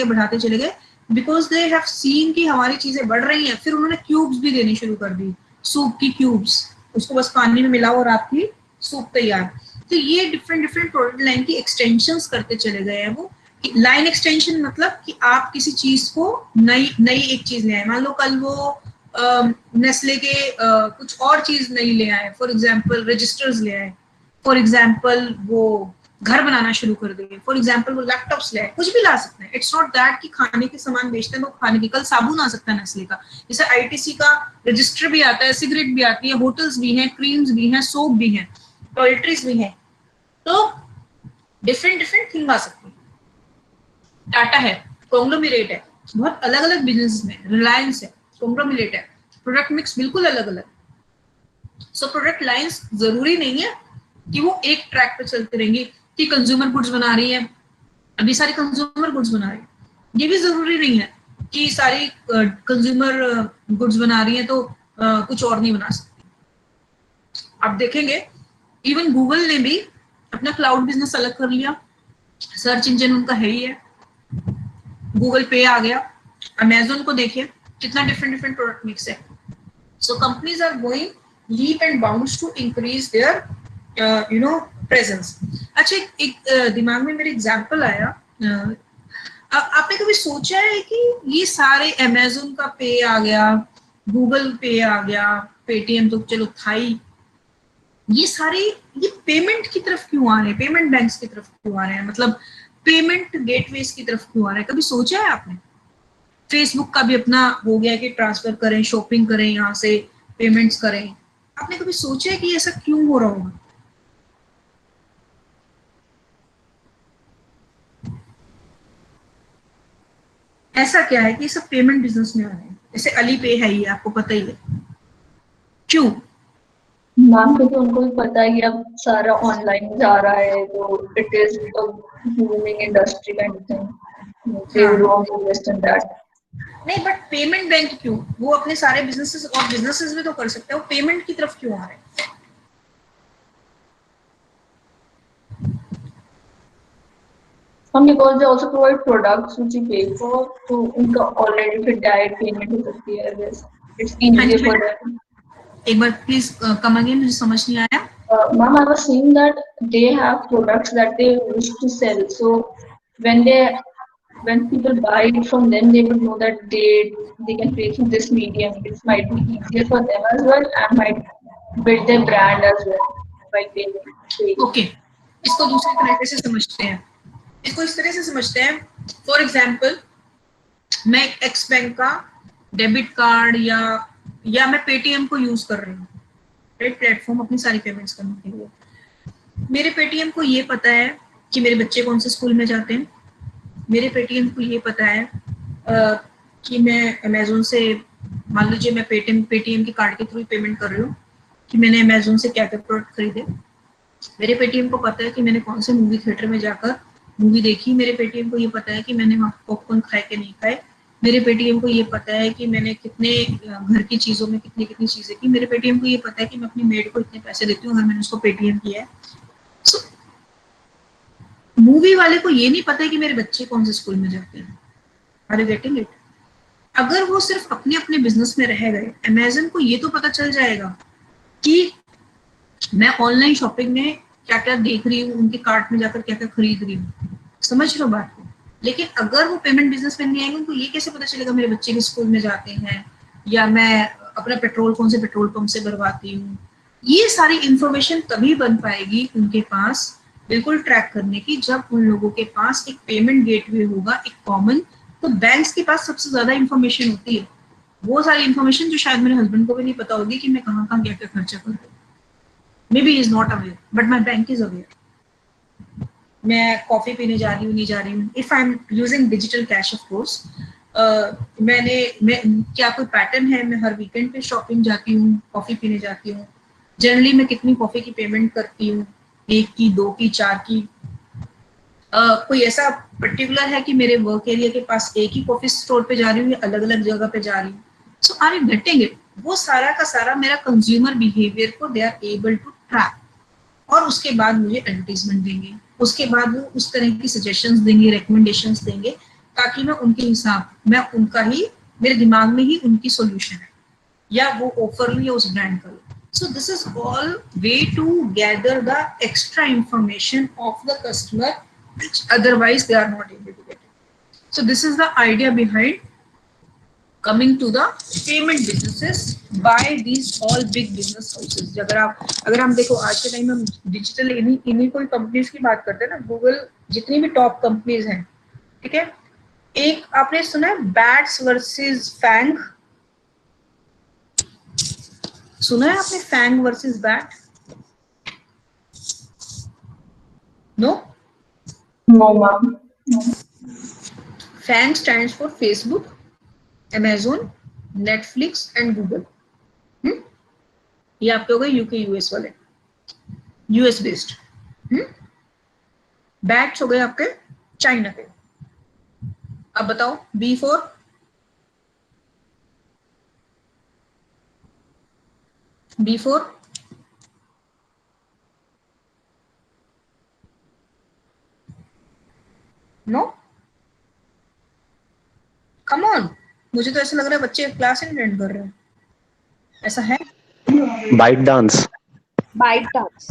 गए बिकॉज दे हैव सीन कि हमारी चीजें बढ़ रही हैं। फिर उन्होंने क्यूब्स भी देनी शुरू कर दी, सूप की क्यूब्स, उसको बस पानी में मिलाओ और आपकी सूप तैयार। तो ये डिफरेंट डिफरेंट प्रोडक्ट लाइन की एक्सटेंशंस करते चले गए हैं वो। लाइन एक्सटेंशन मतलब कि आप किसी चीज को नई नई एक चीज ले आए, मान लो कल वो नेस्ले के कुछ और चीज नई ले आए, फॉर एग्जाम्पल रजिस्टर्स ले आए, फॉर एग्जाम्पल वो घर बनाना शुरू कर देंगे, फॉर एग्जाम्पल वो लैपटॉप्स ले आए, कुछ भी ला सकते हैं। इट्स नॉट दैट कि खाने के सामान बेचते हैं तो खाने के, कल साबुन आ सकता है नेस्ले का, जैसे आईटीसी का रजिस्टर भी आता है, सिगरेट भी आती है, होटल्स भी हैं, क्रीम्स भी हैं, सोप भी हैं, टॉयलेटरीज भी हैं। तो डिफरेंट डिफरेंट थिंग आ सकती है। टाटा है, कॉन्ग्लोमरेट है, बहुत अलग अलग बिजनेस में, रिलायंस है, कॉन्ग्लोमरेट है, प्रोडक्ट मिक्स बिल्कुल अलग अलग। सो प्रोडक्ट लाइंस जरूरी नहीं है कि वो एक ट्रैक पे चलते रहेंगे कि कंज्यूमर गुड्स बना रही है, अभी सारी कंज्यूमर गुड्स बना रही है, ये भी जरूरी नहीं है कि सारी कंज्यूमर गुड्स बना रही है तो कुछ और नहीं बना सकती। आप देखेंगे इवन गूगल ने भी अपना क्लाउड बिजनेस अलग कर लिया, सर्च इंजन उनका है ही है, गूगल पे आ गया, अमेजोन को देखिए कितना डिफरेंट डिफरेंट प्रोडक्ट मिक्स है। So companies are going leap and bounds to increase their presence. अच्छा एक दिमाग में मेरे एग्जांपल आया, आपने कभी सोचा है कि ये सारे अमेजोन का पे आ गया, गूगल पे आ गया, पेटीएम तो चलो था ही, ये सारे ये पेमेंट की तरफ क्यों आ रहे हैं, पेमेंट बैंक्स की तरफ क्यों आ रहे हैं, मतलब पेमेंट गेटवेज की तरफ क्यों आ रहे हैं? कभी सोचा है आपने? फेसबुक का भी अपना हो गया कि ट्रांसफर करें, शॉपिंग करें, यहाँ से पेमेंट्स करें। आपने कभी सोचा है कि ऐसा क्यों हो रहा होगा? ऐसा क्या है कि सब पेमेंट बिजनेस में आ रहे हैं? जैसे अली पे है, ये आपको पता ही है, क्यों? मैम क्योंकि उनको भी पता है कि अब सारा ऑनलाइन जा रहा है, तो it is a booming industry kind of thing, they will want to invest in that. नहीं बट पेमेंट बैंक क्यों? वो अपने सारे बिजनेसेस और बिजनेसेस भी तो कर सकते हैं, वो पेमेंट की तरफ क्यों आ रहे हैं? Because they also provide products which you pay for, तो उनका already फिर direct payment हो सकती है, I guess it's easier for them. एक बार प्लीज कम अगेन, मुझे समझ नहीं आया। Ma'am, I was saying that they have products that they wish to sell, so when people buy it from them, they would know that they can pay through this medium. It might be easier for them as well and might build their brand as well by paying. Okay, इसको दूसरे तरीके से समझते हैं, इसको इस तरह से समझते हैं, फॉर एग्जाम्पल मैं एक्स बैंक का डेबिट कार्ड या मैं पेटीएम को यूज कर रही हूँ, राइट, प्लेटफॉर्म अपनी सारी पेमेंट्स करने के लिए। मेरे पेटीएम को ये पता है कि मेरे बच्चे कौन से स्कूल में जाते हैं, मेरे पेटीएम को ये पता है कि मैं अमेजोन से, मान लीजिए मैं पेटीएम के कार्ड के थ्रू पेमेंट कर रही हूँ, कि मैंने अमेजोन से क्या क्या प्रोडक्ट खरीदे। मेरे पेटीएम को पता है कि मैंने कौन से मूवी थिएटर में जाकर मूवी देखी। मेरे पेटीएम को ये पता है कि मैंने वहाँ पॉपकॉर्न खाए कि नहीं खाए। मेरे पेटीएम को ये पता है कि मैंने कितने घर की चीजों में कितनी कितनी चीजें की। मेरे पेटीएम को ये पता है कि मैं अपनी मेड को इतने पैसे देती हूँ अगर मैंने उसको पेटीएम किया है। सो मूवी वाले को ये नहीं पता है कि मेरे बच्चे कौन से स्कूल में जाते हैं। Are you getting it? अगर वो सिर्फ अपने अपने बिजनेस में रह गए, अमेजन को ये तो पता चल जाएगा कि मैं ऑनलाइन शॉपिंग में क्या क्या देख रही हूँ, उनके कार्ट में जाकर क्या क्या खरीद रही हूँ। समझ लो बात को। लेकिन अगर वो पेमेंट बिजनेस में नहीं आएंगे, उनको ये कैसे पता चलेगा मेरे बच्चे किस स्कूल में जाते हैं, या मैं अपना पेट्रोल कौन से पेट्रोल पंप से भरवाती हूँ। ये सारी इंफॉर्मेशन तभी बन पाएगी उनके पास बिल्कुल ट्रैक करने की, जब उन लोगों के पास एक पेमेंट गेटवे होगा, एक कॉमन। तो बैंक्स के पास सबसे ज्यादा इंफॉर्मेशन होती है, वो सारी इंफॉर्मेशन जो शायद मेरे हस्बैंड को भी नहीं पता होगी कि मैं कहाँ कहाँ क्या क्या खर्चा कर रही हूँ। Maybe he is not aware, but my bank is aware. मैं कॉफी पीने जा रही हूँ, नहीं जा रही हूँ, if I am using digital cash of course. मैं क्या कोई पैटर्न है, मैं हर वीकेंड पे शॉपिंग जाती हूँ, कॉफी पीने जाती हूँ। जनरली मैं कितनी कॉफी की पेमेंट करती हूँ, 1 की, 2 की, 4 की। कोई ऐसा पर्टिकुलर है कि मेरे वर्क एरिया के पास एक ही कॉफी स्टोर पे जा रही हूँ या अलग अलग जगह पे जा रही हूँ। So are you getting it? वो सारा का सारा मेरा कंज्यूमर बिहेवियर को they are able to track, और उसके बाद मुझे एडवर्टीजमेंट देंगे, उसके बाद वो उस तरह की सजेशंस देंगे, रिकमेंडेशंस देंगे, ताकि मैं उनके हिसाब, मैं उनका ही, मेरे दिमाग में ही उनकी सॉल्यूशन है, या वो ऑफर लूं या उस ब्रांड का लूं। So this is all way to gather the extra information of the customer, which otherwise they are not able to get it. So this is the idea behind coming to the payment businesses by these all big business houses. अगर हम देखो आज के time में हम digital इन्हीं कोई companies की बात करते हैं ना, गूगल, जितनी भी टॉप कंपनीज हैं, ठीक है। एक आपने सुना है बैट्स वर्सेस फैंग? सुना है आपने FANG versus BAT? No? No, ma'am. FANG stands for Facebook, Amazon, Netflix and Google. ये आपके हो गए यूके यूएस वाले, यूएस बेस्ड। बैट्स हो गए आपके चाइना के। अब बताओ B4? B4 no? Come on, मुझे तो ऐसा लग रहा है बच्चे क्लास अटेंड कर रहे हैं, ऐसा है? ByteDance. ByteDance.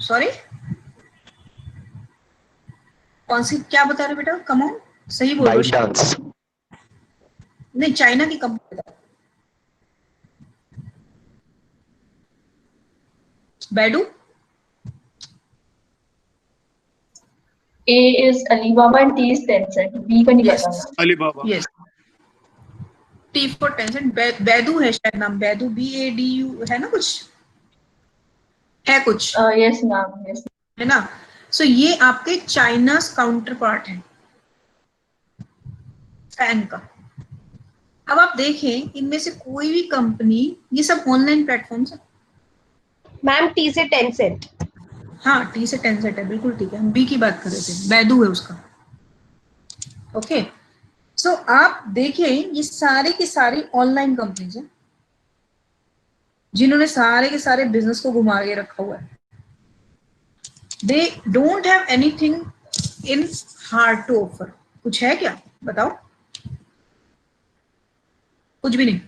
Sorry, कौन सी, क्या बता रहे बेटा? कम ऑन, सही बोल रहे बाइट हो। डांस। नहीं, चाइना की कंपनी बताओ। Baidu? A is Alibaba and T is Tencent. B का नहीं Yes. पता। Alibaba. Yes. T for Tencent। Baidu है शायद नाम, बैदू, BADU है ना, कुछ है कुछ, Yes, ma'am. Yes. है ना। सो ये आपके चाइना काउंटर पार्ट है फैन का। अब आप देखें, इनमें से कोई भी कंपनी, ये सब ऑनलाइन प्लेटफॉर्म्स है। मैम टी से टेंसेंट। हाँ, टी से टेंसेंट है, बिल्कुल ठीक है। हम बी की बात कर रहे थे, बैदू है उसका। ओके, सो आप देखें, ये सारे की सारी ऑनलाइन कंपनीज हैं, जिन्होंने सारे के सारे बिजनेस को घुमा के रखा हुआ है। They don't have anything in hard to offer. कुछ है क्या, बताओ? कुछ भी नहीं,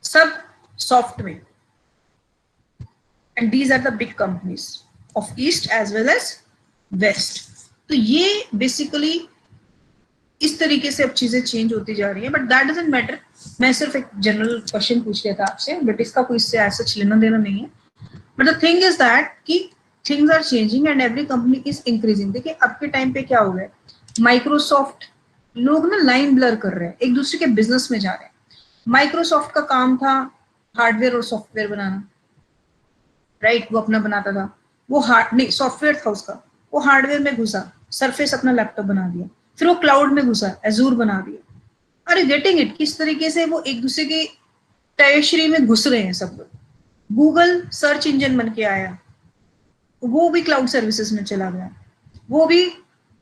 सब software. And these are the big companies of east as well as west. तो ये बेसिकली इस तरीके से अब चीजें चेंज होती जा रही है, बट दैट डजंट मैटर। मैं सिर्फ एक जनरल क्वेश्चन पूछ लिया था आपसे, बट इसका कोई इससे ऐसा लेना देना नहीं है। But the thing is that कि things are changing and every company is increasing. देखिए अब के टाइम पे क्या हो गया, माइक्रोसॉफ्ट लोग ना लाइन ब्लर कर रहे हैं, एक दूसरे के बिजनेस में जा रहे हैं। माइक्रोसॉफ्ट का काम था हार्डवेयर और सॉफ्टवेयर बनाना, राइट? वो अपना बनाता था, वो सॉफ्टवेयर था उसका, वो हार्डवेयर में घुसा, सरफेस अपना लैपटॉप बना दिया, फिर वो क्लाउड में घुसा, एजूर बना दिया। अरे गेटिंग इट? किस तरीके से वो एक दूसरे के टैरिशरी में घुस रहे हैं सब लोग। गूगल सर्च इंजन बन के आया, वो भी क्लाउड सर्विसेज में चला गया, वो भी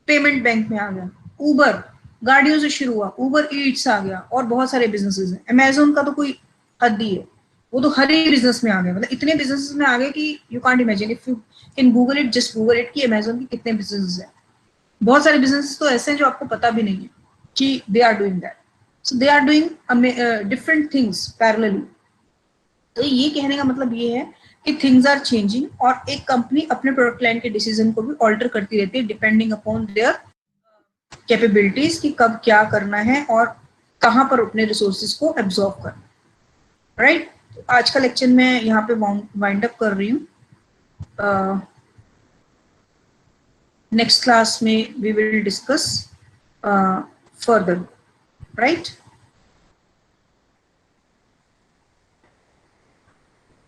पेमेंट बैंक में आ गया। उबर गाड़ियों से शुरू हुआ, उबर ईट्स आ गया, और बहुत सारे बिजनेसेस हैं। अमेजोन का तो कोई हद ही है, वो तो हर ही बिजनेस में आ गया, मतलब इतने बिजनेसेस में आ गए कि you can't imagine. If you can Google it, just Google it कि अमेजोन के कितने बिजनेसेस हैं। बहुत सारे बिजनेसेस तो ऐसे हैं जो आपको पता भी नहीं है कि they are doing that. So they are doing different things parallelly. तो ये कहने का मतलब ये है कि थिंग्स आर चेंजिंग, और एक कंपनी अपने प्रोडक्ट लाइन के डिसीजन को भी ऑल्टर करती रहती है डिपेंडिंग अपॉन देयर कैपेबिलिटीज, कि कब क्या करना है और कहाँ पर अपने रिसोर्सेज को एब्जॉर्ब करना, राइट? आज का लेक्चर मैं यहाँ पे वाइंड अप कर रही हूँ। नेक्स्ट क्लास में we will discuss further, right?